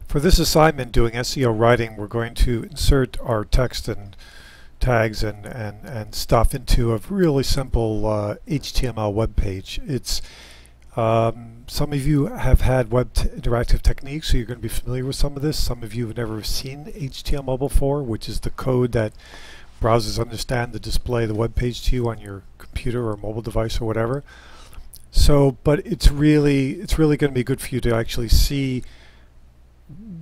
For this assignment doing SEO writing, we're going to insert our text and tags and stuff into a really simple HTML web page. It's some of you have had interactive techniques, so you're going to be familiar with some of this. Some of you have never seen HTML before, which is the code that browsers understand to display the web page to you on your computer or mobile device or whatever. So, but it's really going to be good for you to actually see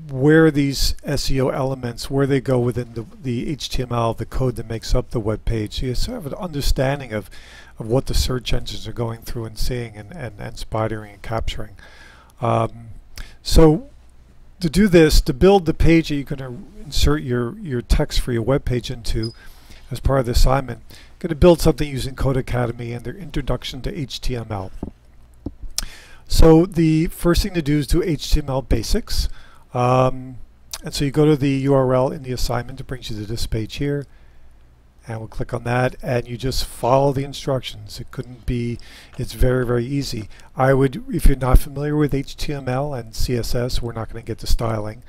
where these SEO elements, where they go within the HTML, the code that makes up the web page. So you sort of have an understanding of what the search engines are going through and seeing and spidering and capturing. So to do this, to build the page that you're going to insert your text for your web page into as part of the assignment, I'm going to build something using Code Academy and their introduction to HTML. So the first thing to do is do HTML basics. And so you go to the URL in the assignment. It brings you to this page here, and we'll click on that, and you just follow the instructions. It's very easy. If you're not familiar with HTML and CSS, we're not going to get to styling.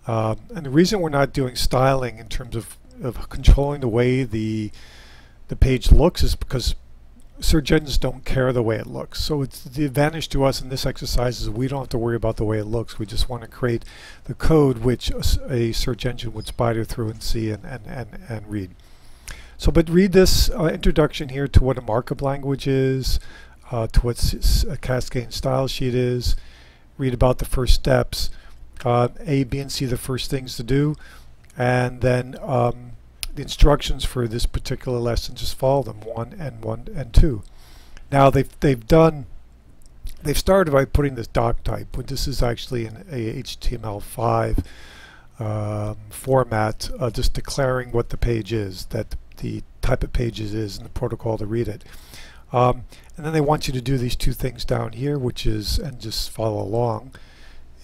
And the reason we're not doing styling in terms of controlling the way the page looks is because search engines don't care the way it looks. So it's the advantage to us in this exercise is we don't have to worry about the way it looks. We just want to create the code which a search engine would spider through and see and read. So but read this introduction here to what a markup language is, to what a cascade style sheet is, read about the first steps, A, B, and C, the first things to do, and then the instructions for this particular lesson, just follow them, 1 and 2. Now they've started by putting this doc type, but this is actually in a HTML5 format, just declaring what the page is, that the type of page it is, and the protocol to read it. And then they want you to do these two things down here, which is, and just follow along,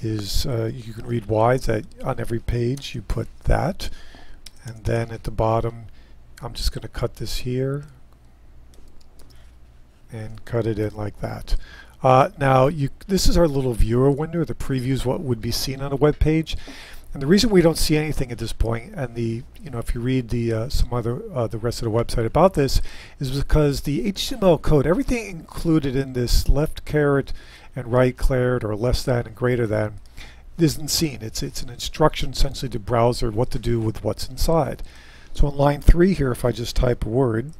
is you can read why, that on every page you put that. And then at the bottom, I'm just going to cut this here and cut it in like that. Now, this is our little viewer window. The preview is what would be seen on a web page. And the reason we don't see anything at this point, and if you read the the rest of the website about this, is because the HTML code, everything included in this left caret and right caret, or less than and greater than, isn't seen. It's an instruction essentially to browser what to do with what's inside. So on line 3 here, if I just type a word,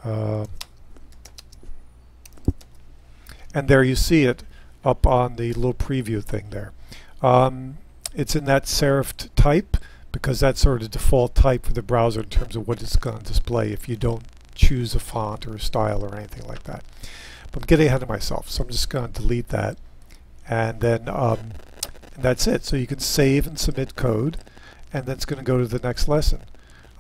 and there you see it up on the little preview thing there. It's in that serif type because that's sort of the default type for the browser in terms of what it's going to display if you don't choose a font or a style or anything like that. But I'm getting ahead of myself, so I'm just going to delete that. And then and that's it. So you can save and submit code, and then it's going to go to the next lesson.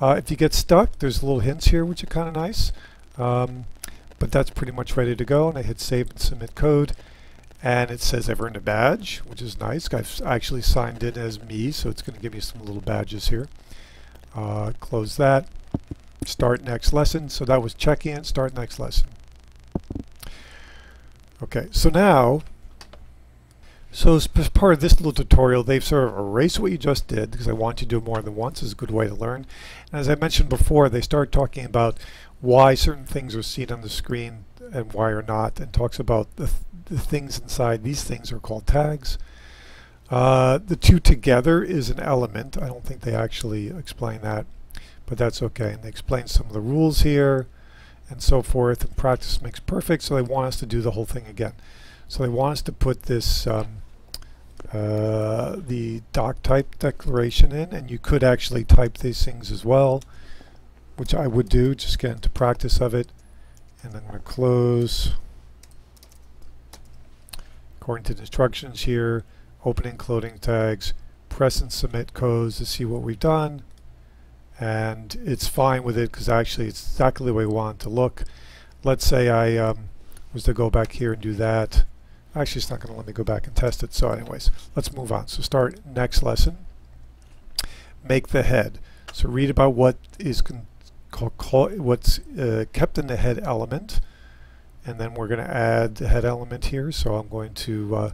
If you get stuck, there's little hints here which are kind of nice, but that's pretty much ready to go. And I hit save and submit code, and it says I've earned a badge, which is nice. I've actually signed in as me, so it's going to give me some little badges here. Close that. Start next lesson. So that was check in, start next lesson. Okay, so now, so as part of this little tutorial, they've sort of erased what you just did because I want you to do more than once. It's a good way to learn. And as I mentioned before, they start talking about why certain things are seen on the screen and why are not, and talks about the things inside. These things are called tags. The two together is an element. I don't think they actually explain that, but that's okay. And they explain some of the rules here and so forth, and practice makes perfect, so they want us to do the whole thing again. So they want us to put this the doc type declaration in, and you could actually type these things as well, which I would do, just get into practice of it. And then I'm going to close. According to the instructions here, open and closing tags, press and submit codes to see what we've done. And it's fine with it because actually it's exactly the way we want it to look. Let's say I was to go back here and do that. Actually, it's not going to let me go back and test it. So anyways, let's move on. So start next lesson. Make the head. So read about what is what's kept in the head element. And then we're going to add the head element here. So I'm going to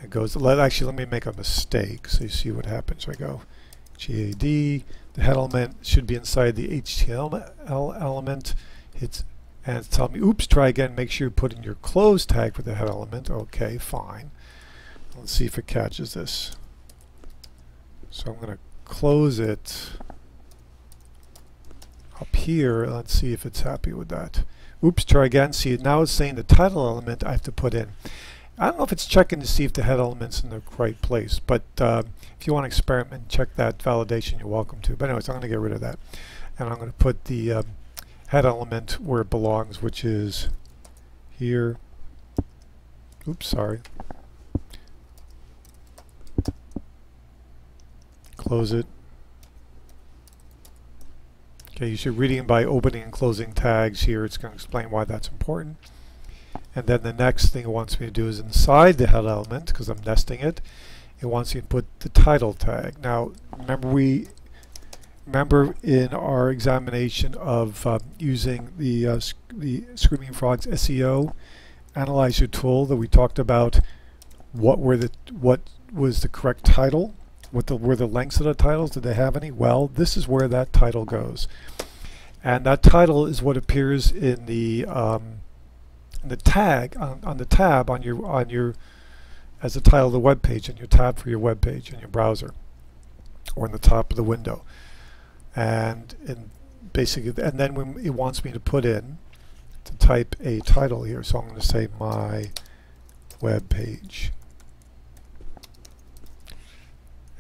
It goes, actually let me make a mistake so you see what happens. I go GAD, the head element should be inside the HTML element. And it's telling me, oops, try again, make sure you put in your close tag for the head element. Okay, fine. Let's see if it catches this. So I'm going to close it up here. Let's see if it's happy with that. Oops, try again. See, now it's saying the title element I have to put in. I don't know if it's checking to see if the head element's in the right place, but if you want to experiment and check that validation, you're welcome to. But anyways, I'm going to get rid of that. And I'm going to put the head element where it belongs, which is here. Oops, sorry. Close it. Okay, you should reading by opening and closing tags here. It's going to explain why that's important. And then the next thing it wants me to do is inside the head element, because I'm nesting it, it wants me to put the title tag. Now, remember in our examination of using the Screaming Frogs SEO analyzer tool that we talked about what was the correct title, were the lengths of the titles, did they have any? Well, this is where that title goes, and that title is what appears in the tag on the tab on your as the title of the web page, and your tab for your web page in your browser, or in the top of the window. And basically, and then when it wants me to put in, to type a title here, so I'm going to say my web page.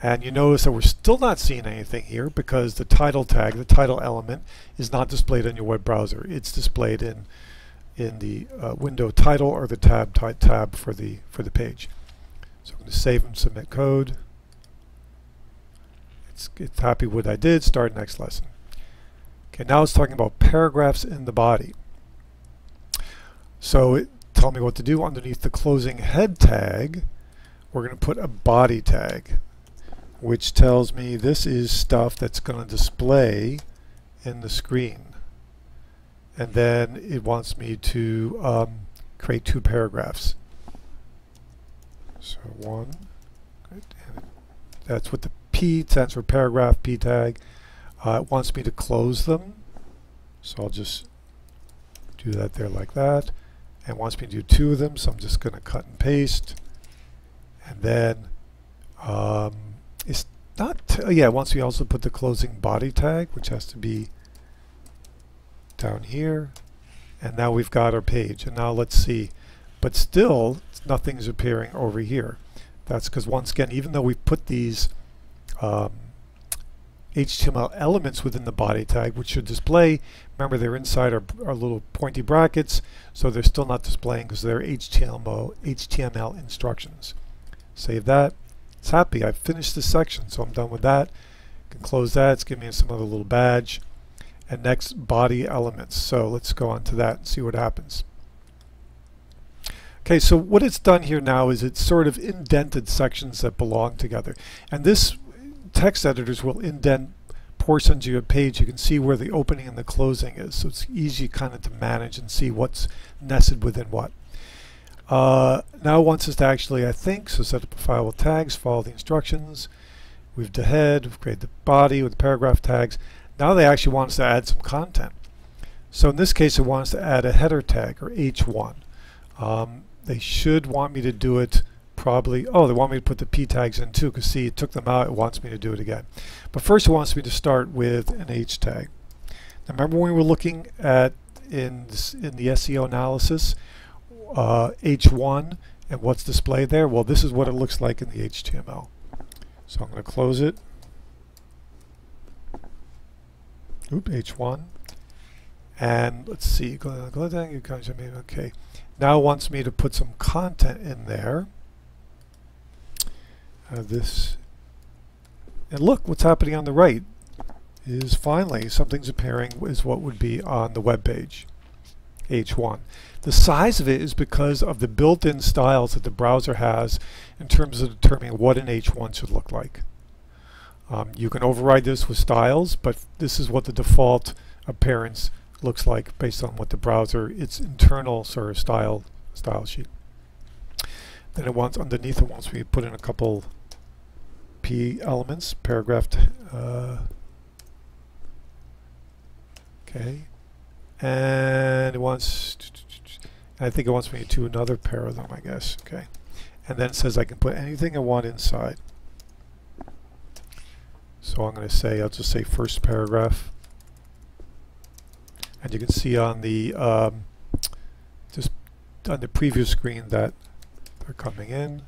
And you notice that we're still not seeing anything here because the title tag, the title element, is not displayed on your web browser. It's displayed in the window title or the tab for the page. So I'm going to save and submit code. It's happy with what I did. Start next lesson. Okay, now it's talking about paragraphs in the body. So it tells me what to do. Underneath the closing head tag, we're going to put a body tag, which tells me this is stuff that's going to display in the screen. And then it wants me to create 2 paragraphs. So 1, and that's what the P stands for paragraph, P tag. It wants me to close them, so I'll just do that there like that. And it wants me to do 2 of them, so I'm just going to cut and paste. And then it's not, yeah, it wants me to also put the closing body tag, which has to be down here. And now we've got our page. And now let's see, but still nothing's appearing over here. That's because, once again, even though we put these HTML elements within the body tag, which should display, remember they're inside our little pointy brackets, so they're still not displaying because they're HTML instructions. Save that. It's happy. I've finished this section, so I'm done with that. Can close that. It's giving me some other little badge. And next, body elements. So let's go on to that and see what happens. Okay, so what it's done here now is it's sort of indented sections that belong together. And this text editors will indent portions of your page. You can see where the opening and the closing is. So it's easy kind of to manage and see what's nested within what. Now it wants us to actually, I think, so set up a file with tags, follow the instructions. We've the head, we've created the body with the paragraph tags. Now they actually want us to add some content. So in this case, it wants to add a header tag, or H1. They should want me to do it probably, oh, they want me to put the P tags in too, because see, it took them out, it wants me to do it again. But first it wants me to start with an H tag. Now remember when we were looking at, in the SEO analysis, H1 and what's displayed there? Well, this is what it looks like in the HTML. So I'm going to close it. Oop, H1. And let's see, okay. Now it wants me to put some content in there. This, and look, what's happening on the right is finally something's appearing is what would be on the web page, H1. The size of it is because of the built-in styles that the browser has in terms of determining what an H1 should look like. You can override this with styles, but this is what the default appearance looks like based on what the browser, its internal sort of style sheet. Then it wants, underneath it wants me to put in a couple P elements, paragraph, okay. And it wants, I think it wants me to do another pair of them, I guess, okay. And then it says I can put anything I want inside. So I'm going to say, I'll just say first paragraph. And you can see on the, just on the preview screen that they're coming in.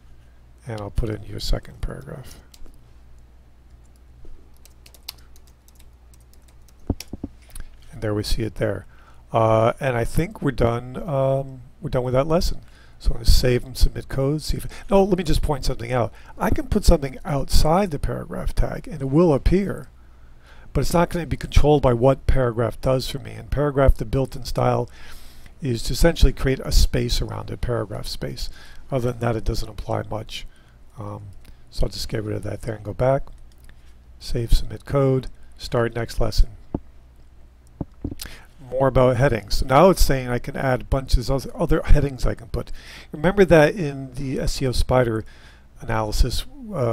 And I'll put in your second paragraph. And there we see it there. And I think we're done with that lesson. So I'm going to save and submit code. See if no, let me just point something out. I can put something outside the paragraph tag and it will appear, but it's not going to be controlled by what paragraph does for me. In paragraph, the built-in style is to essentially create a space around it, paragraph space. Other than that, it doesn't apply much. So I'll just get rid of that there and go back. Save, submit code, start next lesson. More about headings. So now it's saying I can add bunches of other headings I can put. Remember that in the SEO spider analysis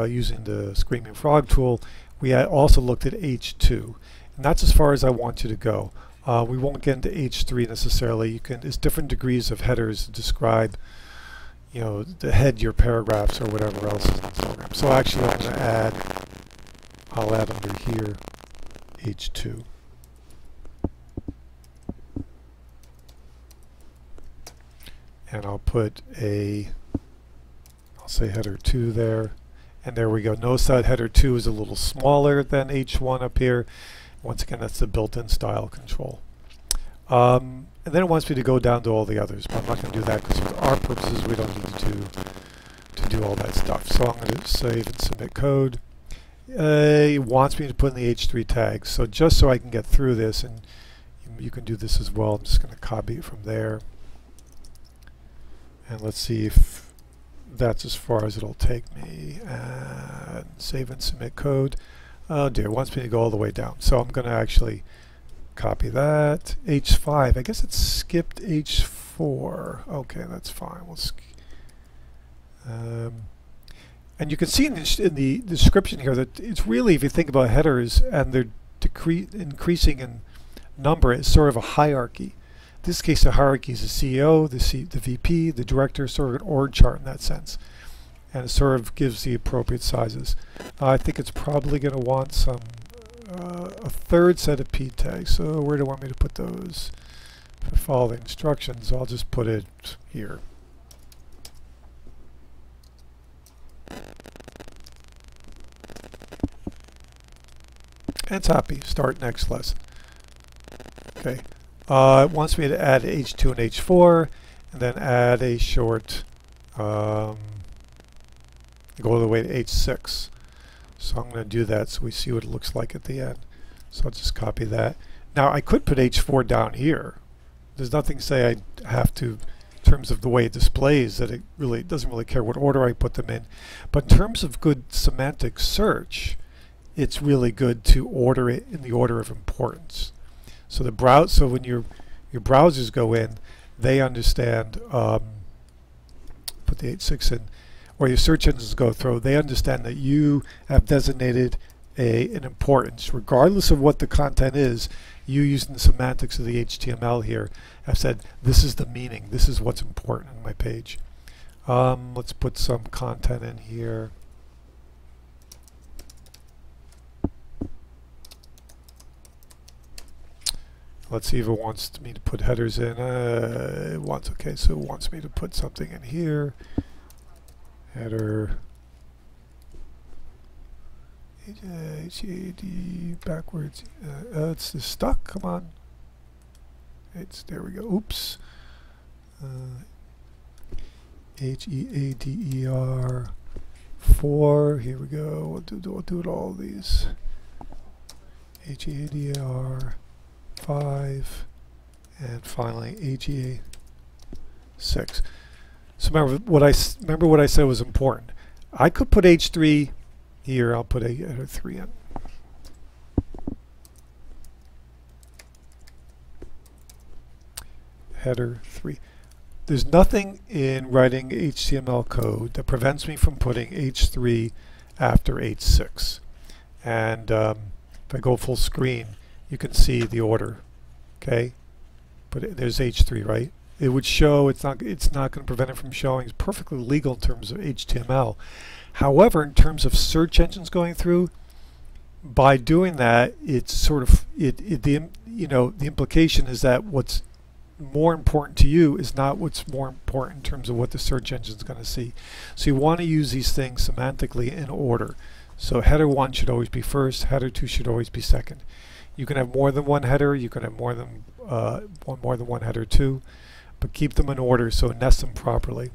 using the Screaming Frog tool, we had also looked at H2. And that's as far as I want you to go. We won't get into H3 necessarily. You can, there's different degrees of headers to describe, you know, to head your paragraphs or whatever else is in the program. So actually I'm going to add, I'll add under here H2. And I'll put a, I'll say header 2 there, and there we go. Notice that header 2 is a little smaller than H1 up here. Once again, that's the built-in style control. And then it wants me to go down to all the others, but I'm not going to do that because for our purposes we don't need to do all that stuff. So I'm going to save and submit code. It wants me to put in the H3 tags. So just so I can get through this, and you can do this as well, I'm just going to copy it from there. And let's see if that's as far as it'll take me. And save and submit code. Oh dear, it wants me to go all the way down. So I'm going to actually copy that. H5, I guess it skipped H4. Okay, that's fine. We'll and you can see in the description here that it's really, if you think about headers and they're increasing in number, it's sort of a hierarchy. In this case, the hierarchy is the CEO, the VP, the director, sort of an org chart in that sense. And it sort of gives the appropriate sizes. I think it's probably going to want some a third set of P tags. So where do I want me to put those? If I follow the instructions, I'll just put it here. And it's happy. Start next lesson. Okay. It wants me to add H2 and H4, and then add a short, go all the way to H6. So I'm going to do that so we see what it looks like at the end. So I'll just copy that. Now I could put H4 down here. There's nothing to say I have to, in terms of the way it displays, that it really doesn't really care what order I put them in. But in terms of good semantic search, it's really good to order it in the order of importance. So the so when your browsers go in, they understand. Put the H6 in, or your search engines go through. They understand that you have designated an importance, regardless of what the content is. You, using the semantics of the HTML here, have said this is the meaning. This is what's important on my page. Let's put some content in here. Let's see if it wants me to put headers in. It wants, okay, so it wants me to put something in here. Header. HAD backwards. It's stuck. Come on. There we go. Oops. HEADER 4. Here we go. We'll do it all these. HEADER 5, and finally AGA 6. So remember what I said was important. I could put H3 here. I'll put a header 3 in. Header 3. there's nothing in writing HTML code that prevents me from putting H3 after H6. And if I go full screen, you can see the order. Okay, but there's H3, right? It would show. It's not going to prevent it from showing. It's perfectly legal in terms of HTML. However, in terms of search engines going through, by doing that, it's sort of the implication is that what's more important to you is not what's more important in terms of what the search engine is going to see. So you want to use these things semantically in order. So header 1 should always be first, header 2 should always be second. You can have more than one header, you can have more than one header 2, but keep them in order so it nests them properly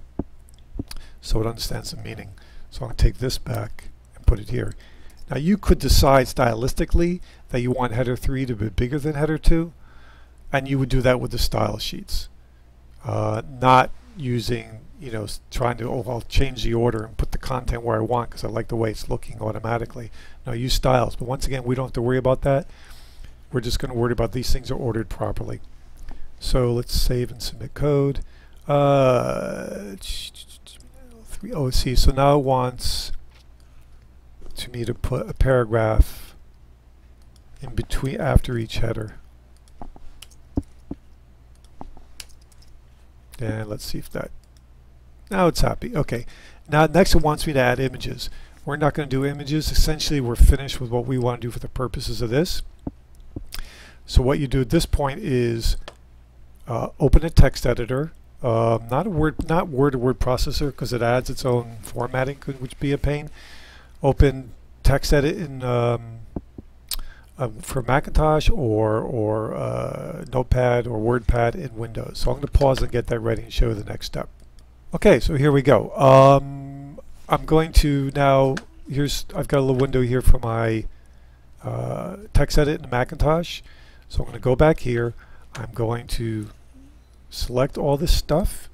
so it understands the meaning. So I'm going to take this back and put it here. Now you could decide stylistically that you want header 3 to be bigger than header 2, and you would do that with the style sheets. Not using, trying to, I'll change the order and put the content where I want because I like the way it's looking automatically. No, use styles. But once again, we don't have to worry about that. We're just going to worry about these things are ordered properly. So let's save and submit code. See, so now it wants me to put a paragraph in between after each header. And let's see if that, now it's happy. Okay, now next it wants me to add images. We're not going to do images. Essentially we're finished with what we want to do for the purposes of this. So what you do at this point is open a text editor, not word-to-word processor because it adds its own formatting, which be a pain. Open text edit in for Macintosh or Notepad or WordPad in Windows. So I'm going to pause and get that ready and show you the next step. Okay, so here we go. I'm going to now, I've got a little window here for my text edit in Macintosh. So I'm going to go back here. I'm going to select all this stuff.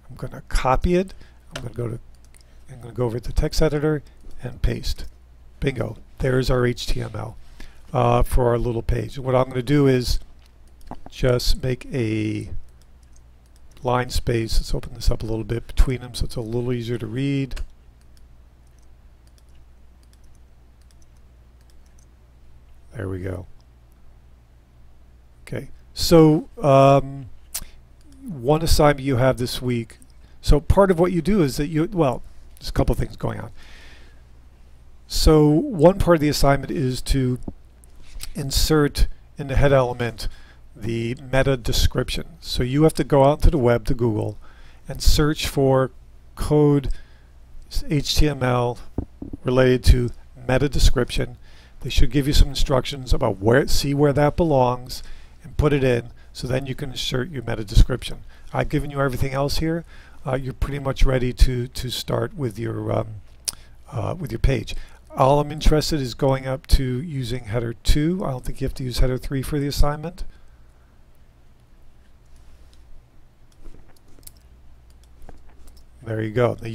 I'm going to copy it. I'm going to go over to the text editor and paste. Bingo. There's our HTML for our little page. What I'm going to do is just make a line space. Let's open this up a little bit between them so it's a little easier to read. There we go. Okay, so one assignment you have this week. So part of what you do is that there's a couple of things going on. So one part of the assignment is to insert in the head element the meta description. So you have to go out to the web, to Google, and search for code HTML related to meta description. They should give you some instructions about see where that belongs and put it in, so then you can insert your meta description. I've given you everything else here. You're pretty much ready to start with your page. All I'm interested is going up to using header 2. I don't think you have to use header 3 for the assignment. There you go. Now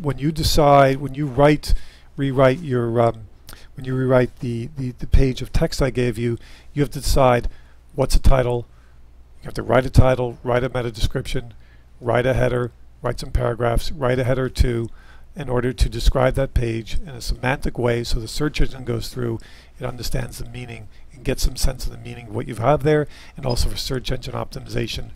when you rewrite the page of text I gave you, you have to decide what's a title. You have to write a title, write a meta description, write a header, write some paragraphs, write a header 2 in order to describe that page in a semantic way so the search engine goes through, it understands the meaning and gets some sense of the meaning of what you have there, and also for search engine optimization,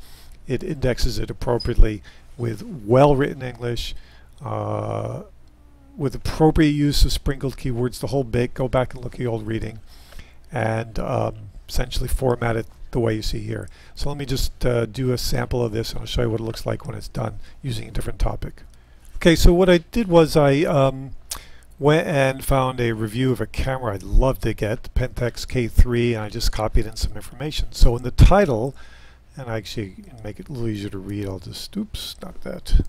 it indexes it appropriately with well-written English, with appropriate use of sprinkled keywords, the whole bit. Go back and look at the old reading and essentially format it the way you see here. So let me just do a sample of this and I'll show you what it looks like when it's done using a different topic. Okay, so what I did was I went and found a review of a camera I'd love to get, the Pentax K3, and I just copied in some information. So in the title, and I actually make it a little easier to read, I'll just, oops, not that.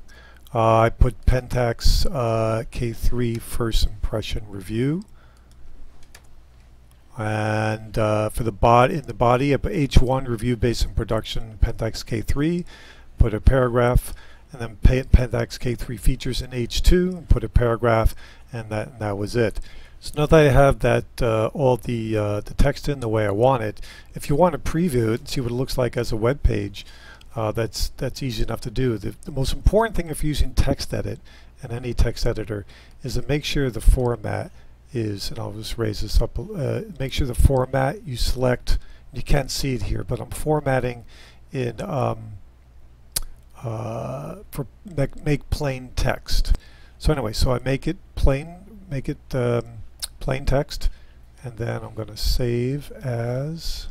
I put Pentax K3 first impression review, and for the in the body I put H1 review based on production Pentax K3, put a paragraph, and then Pentax K3 features in H2, and put a paragraph, and that was it. So now that I have that all the text in the way I want it, if you want to preview it and see what it looks like as a web page, that's easy enough to do. The most important thing if you're using TextEdit and any text editor is to make sure the format is, and I'll just raise this up, make sure the format you select, you can't see it here, but I'm formatting in for make plain text. So anyway, so I make it plain, plain text, and then I'm going to save as,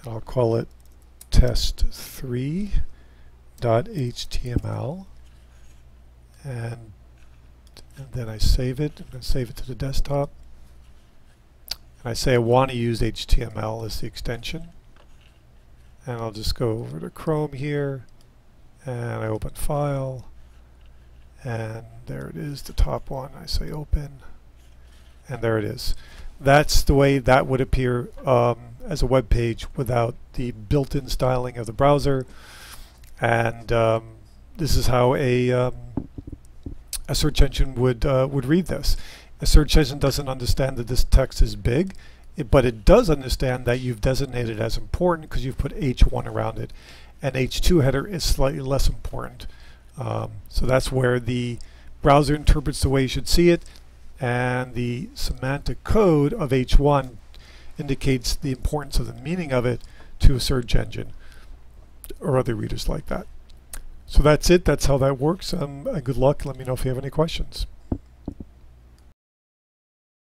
and I'll call it test3.html, and then I save it. I'm going to save it to the desktop, and I say I want to use HTML as the extension, and I'll just go over to Chrome here, and I open File, and there it is, the top one. I say Open, and there it is. That's the way that would appear as a web page without the built-in styling of the browser. And this is how a search engine would read this. A search engine doesn't understand that this text is big, but it does understand that you've designated as important because you've put H1 around it, and H2 header is slightly less important. So that's where the browser interprets the way you should see it, and the semantic code of H1 indicates the importance of the meaning of it to a search engine or other readers like that. So that's it. That's how that works. Good luck. Let me know if you have any questions.